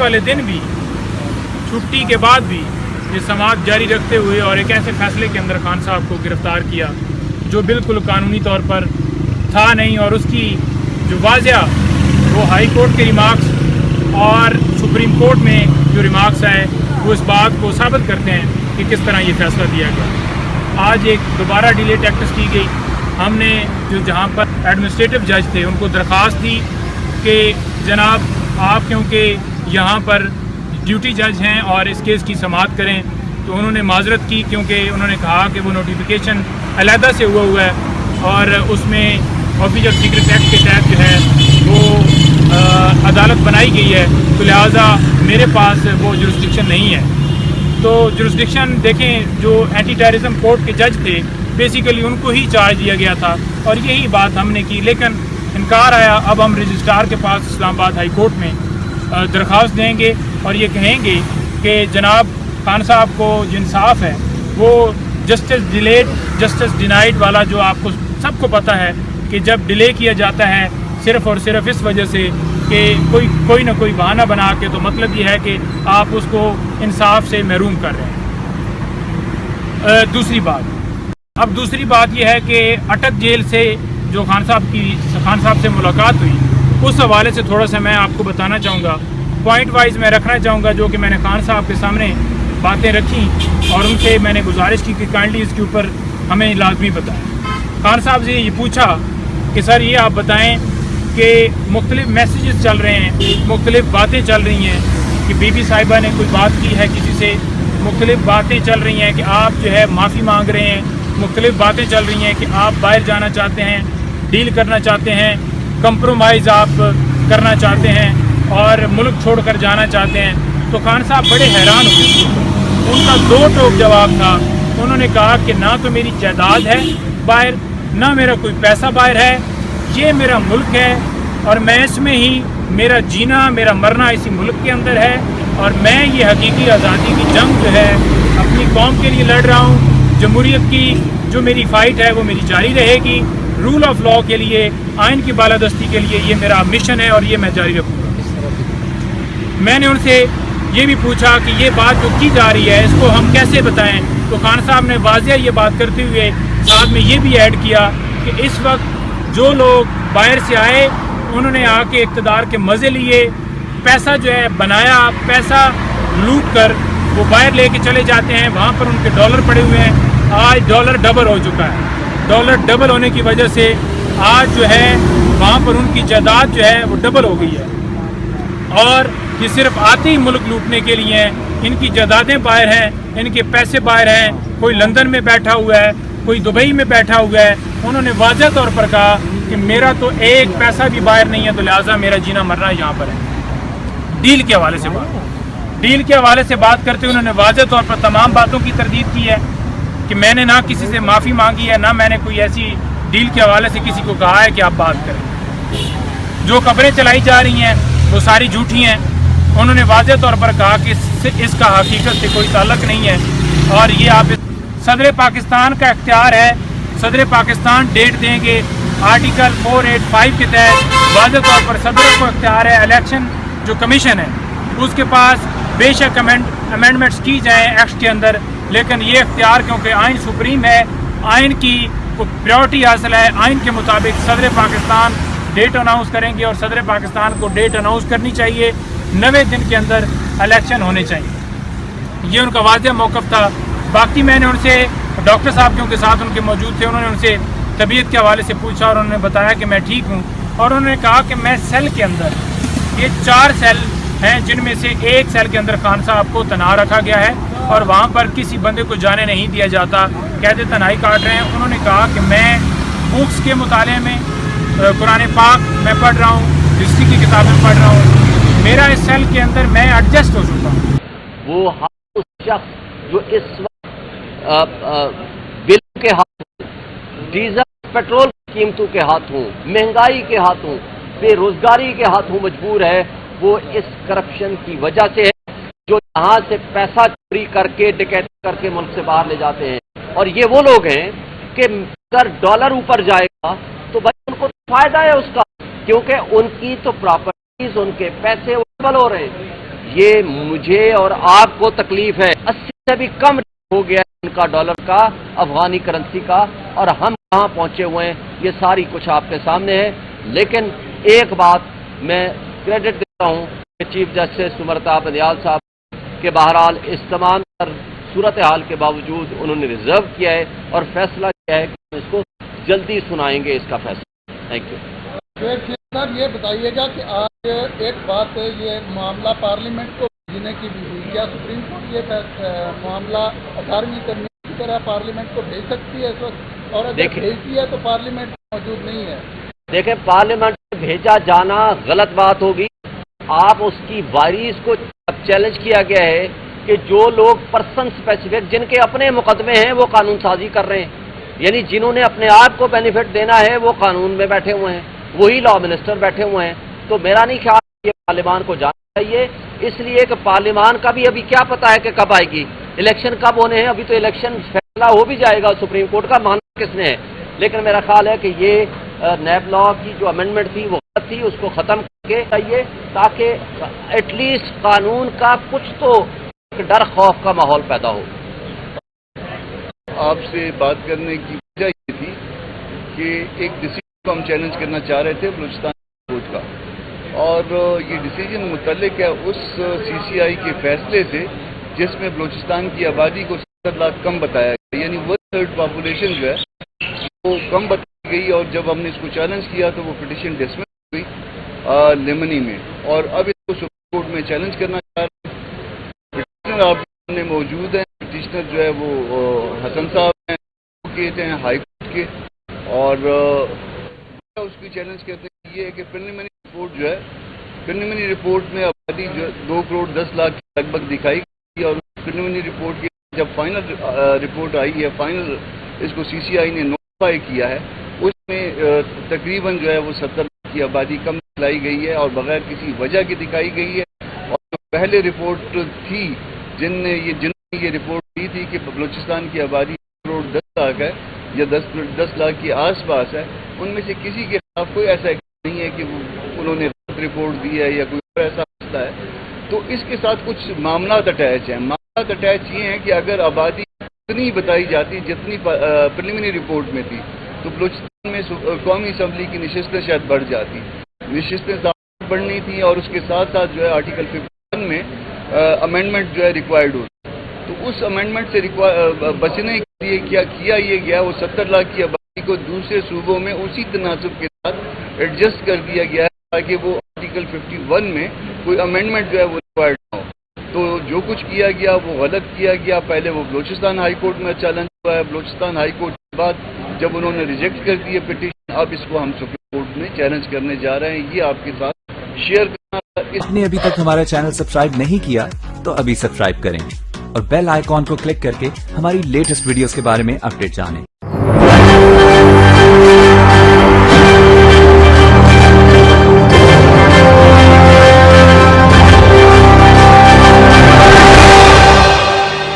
वाले दिन भी, छुट्टी के बाद भी ये समाअत जारी रखते हुए और एक ऐसे फैसले के अंदर खान साहब को गिरफ़्तार किया जो बिल्कुल कानूनी तौर पर था नहीं, और उसकी जो वाज़िया वो हाई कोर्ट के रिमार्क्स और सुप्रीम कोर्ट में जो रिमार्क्स आए वो इस बात को साबित करते हैं कि किस तरह ये फ़ैसला दिया गया। आज एक दोबारा डिले टैक्टिस की गई। हमने जो जहाँ पर एडमिनिस्ट्रेटिव जज थे उनको दरख्वास्त दी कि जनाब आप क्योंकि यहाँ पर ड्यूटी जज हैं और इस केस की समाअत करें, तो उन्होंने माजरत की क्योंकि उन्होंने कहा कि वो नोटिफिकेशन अलहदा से हुआ है और उसमें ऑफिसर सीक्रेट एक्ट के तहत जो है वो अदालत बनाई गई है, तो लिहाजा मेरे पास वो जुरिस्डिक्शन नहीं है। तो जुरिस्डिक्शन देखें, जो एंटी टेररिज्म कोर्ट के जज थे बेसिकली उनको ही चार्ज दिया गया था और यही बात हमने की, लेकिन इनकार आया। अब हम रजिस्ट्रार के पास इस्लामाबाद हाई कोर्ट में दरख्वास्त देंगे और ये कहेंगे कि जनाब खान साहब को जो इंसाफ है वो जस्टिस डिलेड जस्टिस डिनाइड वाला जो आपको सबको पता है कि जब डिले किया जाता है सिर्फ़ और सिर्फ इस वजह से कि कोई ना कोई बहाना बना के, तो मतलब ये है कि आप उसको इंसाफ से महरूम कर रहे हैं। दूसरी बात यह है कि अटक जेल से जो खान साहब से मुलाकात हुई, उस हवाले से थोड़ा सा मैं आपको बताना चाहूँगा, पॉइंट वाइज मैं रखना चाहूँगा, जो कि मैंने खान साहब के सामने बातें रखी और उनसे मैंने गुजारिश की कि काइंडली इसके ऊपर हमें लाजमी बताएं। खान साहब से ये पूछा कि सर ये आप बताएं कि मुख्तलिफ मैसेजेस चल रहे हैं, मुख्तलिफ बातें चल रही हैं कि बीबी साहिबा ने कोई बात की है किसी से, मुख्तलिफ बातें चल रही हैं कि आप जो है माफ़ी मांग रहे हैं, मुख्तलिफ बातें चल रही हैं कि आप बाहर जाना चाहते हैं, डील करना चाहते हैं, कंप्रोमाइज़ आप करना चाहते हैं और मुल्क छोड़कर जाना चाहते हैं। तो खान साहब बड़े हैरान हुए। उनका दो टोक जवाब था। उन्होंने कहा कि ना तो मेरी जायदाद है बाहर, ना मेरा कोई पैसा बाहर है, ये मेरा मुल्क है और मैं इसमें ही मेरा जीना मेरा मरना इसी मुल्क के अंदर है और मैं ये हकीकी आज़ादी की जंग जो है अपनी कौम के लिए लड़ रहा हूँ। जमहूरियत की जो मेरी फ़ाइट है वो मेरी जारी रहेगी। रूल ऑफ लॉ के लिए, आइन की बालादस्ती के लिए ये मेरा मिशन है और ये मैं जारी रखूँगा। मैंने उनसे ये भी पूछा कि ये बात जो की जा रही है इसको हम कैसे बताएं, तो खान साहब ने वाज़िया ये बात करते हुए साथ में ये भी ऐड किया कि इस वक्त जो लोग बाहर से आए उन्होंने आके इक़्तिदार के मज़े लिए, पैसा जो है बनाया, पैसा लूट कर वो बाहर लेके चले जाते हैं, वहाँ पर उनके डॉलर पड़े हुए हैं। आज डॉलर डबल हो चुका है। डॉलर डबल होने की वजह से आज जो है वहाँ पर उनकी जायदाद जो है वो डबल हो गई है और ये सिर्फ आते ही मुल्क लूटने के लिए हैं। इनकी जायदादें बाहर हैं, इनके पैसे बाहर हैं, कोई लंदन में बैठा हुआ है, कोई दुबई में बैठा हुआ है। उन्होंने वाज़ह तौर पर कहा कि मेरा तो एक पैसा भी बाहर नहीं है, तो लिहाजा मेरा जीना मरना यहाँ पर है। डील के हवाले से बात करते हुए उन्होंने वाज़ह तौर पर तमाम बातों की तरदीद की है कि मैंने ना किसी से माफ़ी मांगी है, ना मैंने कोई ऐसी डील के हवाले से किसी को कहा है कि आप बात करें। जो खबरें चलाई जा रही हैं वो सारी झूठी हैं। उन्होंने वाज़ह तौर पर कहा कि इसका हकीकत से कोई ताल्लुक़ नहीं है और ये आप सदर पाकिस्तान का इख्तियार है। सदर पाकिस्तान डेट देंगे। आर्टिकल 485 के तहत वाज़ह तौर पर सदर को इख्तियार है। इलेक्शन जो कमीशन है उसके पास बेशक अमेंडमेंट्स की जाएँ एक्ट के अंदर, लेकिन ये इख्तियार क्योंकि आइन सुप्रीम है, आइन की प्रायोरिटी हासिल है, आइन के मुताबिक सदर पाकिस्तान डेट अनाउंस करेंगे और सदर पाकिस्तान को डेट अनाउंस करनी चाहिए। 90 दिन के अंदर इलेक्शन होने चाहिए। ये उनका वाज़ह मौक़िफ़ था। बाकी मैंने उनसे डॉक्टर साहब क्योंकि साथ उनके मौजूद थे, उन्होंने उनसे तबीयत के हवाले से पूछा और उन्होंने बताया कि मैं ठीक हूँ और उन्होंने कहा कि मैं सेल के अंदर, ये 4 सेल हैं जिनमें से एक सेल के अंदर खान साहब को तनाव रखा गया है और वहाँ पर किसी बंदे को जाने नहीं दिया जाता, कैद तनाई काट रहे हैं। उन्होंने कहा कि मैं बुक्स के मुताले में कुरान पाक मैं पढ़ रहा हूँ, हिस्ट्री की किताबें पढ़ रहा हूँ, मेरा इस सेल के अंदर मैं एडजस्ट हो चुका हूँ। वो उस शख्स जो इस वक्त बिलों के हाथों, डीजल पेट्रोल की कीमतों के हाथों, महंगाई के हाथों, बेरोजगारी के हाथों मजबूर है, वो इस करप्शन की वजह से है जो यहाँ से पैसा चोरी करके डकैती करके मुल्क से बाहर ले जाते हैं। और ये वो लोग हैं कि अगर डॉलर ऊपर जाएगा तो भाई उनको फायदा है उसका, क्योंकि उनकी तो प्रॉपर्टीज, उनके पैसे डबल हो रहे हैं। یہ مجھے اور آپ کو تکلیف ہے. 80 سے بھی کم ہو گیا ان کا ڈالر کا, افغانی کرنسی کا, اور ہم کہاں پہنچے ہوئے ہیں یہ ساری کچھ آپ کے سامنے ہے. لیکن ایک بات میں کریڈٹ دیتا ہوں کہ چیف جسٹس عمرتا بندیال صاحب کہ بہرحال اس تمام صورتحال کے باوجود انہوں نے ریزرو کیا ہے اور فیصلہ کیا ہے کہ اس کو جلدی سنائیں گے اس کا فیصلہ. Thank you. صاحب یہ بتائیے گا کہ آج ایک بات یہ معاملہ پارلیمنٹ کو بھیجنے کی بھی ہوئی, کیا سپریم کورٹ یہ معاملہ 18ویں ترمیم کی طرح پارلیمنٹ کو بھیج سکتی ہے اس وقت, اور اگر بھیجتی ہے تو پارلیمنٹ موجود نہیں ہے؟ دیکھیں, پارلیمنٹ میں بھیجا جانا غلط بات ہوگی. آپ اس کی وائریز کو چیلنج کیا گیا ہے کہ جو لوگ پرسن اسپیسیفک جن کے اپنے مقدمے ہیں وہ قانون سازی کر رہے ہیں, یعنی جنہوں نے اپنے آپ کو بینیفٹ دینا ہے وہ قانون میں بیٹھے ہوئے ہیں, وہی لا منسٹر بیٹھے ہوئے ہیں. تو میرا نہیں خیال یہ پارلیمان کو جانا چاہیے, اس لیے کہ پارلیمان کا بھی ابھی کیا پتا ہے کہ کب آئے گی, الیکشن کب ہونے ہیں. ابھی تو الیکشن فیصلہ ہو بھی جائے گا, سپریم کورٹ کا ماننا کس نے ہے. لیکن میرا خیال ہے کہ یہ نیب لا کی جو امینڈمنٹ تھی وہ غلط تھی, اس کو ختم کر کے چاہیے تاکہ ایٹ لیسٹ قانون کا کچھ تو ڈر خوف کا ماحول پیدا ہو. آپ سے بات کرنے کی وجہ یہ تھی کہ ایک ڈیسیجن کو ہم چیلنج کرنا چاہ رہے تھے بلوچستان کورٹ کا, اور یہ ڈیسیجن متعلق ہے اس سی سی آئی کے فیصلے سے جس میں بلوچستان کی آبادی کو 70 لاکھ کم بتایا گیا, یعنی 1/3 پاپولیشن جو ہے وہ کم بتائی گئی. اور جب ہم نے اس کو چیلنج کیا تو وہ پٹیشن ڈسمس ہوئی لیمنی میں, اور اب اس کو سپریم کورٹ میں چیلنج کرنا چاہ رہے ہیں. پٹیشنر آپ نے موجود ہیں, پٹیشنر جو ہے وہ حسن صاحب ہیں, ہیں ہائی کورٹ کے, اور اس کی چیلنج کرتے ہیں یہ ہے کہ پریلیمنری رپورٹ جو ہے, پریلیمنری رپورٹ میں آبادی جو 2 کروڑ 10 لاکھ کے لگ بھگ دکھائی گئی, اور پریلیمنری رپورٹ کی جب فائنل رپورٹ آئی ہے, فائنل اس کو سی سی آئی نے نوٹیفائی کیا ہے, اس میں تقریباً جو ہے وہ 70 لاکھ کی آبادی کم دکھائی گئی ہے اور بغیر کسی وجہ کی دکھائی گئی ہے. اور جو پہلے رپورٹ تھی جنہوں نے یہ رپورٹ دی تھی کہ بلوچستان کی آبادی 1 کروڑ 10 لاکھ ہے یا 10 لاکھ کے آس پاس ہے, ان میں سے کسی کے خلاف کوئی ایسا نہیں ہے کہ انہوں نے غلط رپورٹ دی ہے یا کوئی اور ایسا مسئلہ ہے. تو اس کے ساتھ کچھ معاملات اٹیچ ہیں. معاملات اٹیچ یہ ہیں کہ اگر آبادی اتنی بتائی جاتی جتنی پریلیمنری رپورٹ میں تھی تو بلوچستان میں قومی اسمبلی کی نشستیں شاید بڑھ جاتی, نشستیں زیادہ بڑھنی تھیں, اور اس کے ساتھ ساتھ جو ہے آرٹیکل 51 میں امینڈمنٹ جو ہے ریکوائرڈ ہوتی. تو اس امینڈمنٹ سے بچنے کے لیے کیا کیا یہ گیا, وہ 70 لاکھ کی آبادی کو دوسرے صوبوں میں اسی تناسب کے ساتھ ایڈجسٹ کر دیا گیا ہے تاکہ وہ آرٹیکل 51 میں کوئی امینڈمنٹ جو ہے وہ ریکوائرڈ نہ ہو. تو جو کچھ کیا گیا وہ غلط کیا گیا. پہلے وہ بلوچستان ہائی کورٹ میں چیلنج ہوا ہے, بلوچستان ہائی کورٹ کے بعد جب انہوں نے ریجیکٹ کر دی پٹیشن, اب اس کو ہم سپریم کورٹ میں چیلنج کرنے جا رہے ہیں. یہ آپ کے ساتھ شیئر کرنا. آپ نے ابھی تک ہمارا چینل سبسکرائب نہیں کیا تو ابھی سبسکرائب کریں اور بیل آئیکن کو کلک کر کے ہماری لیٹسٹ ویڈیوز کے بارے میں اپڈیٹ جانیں.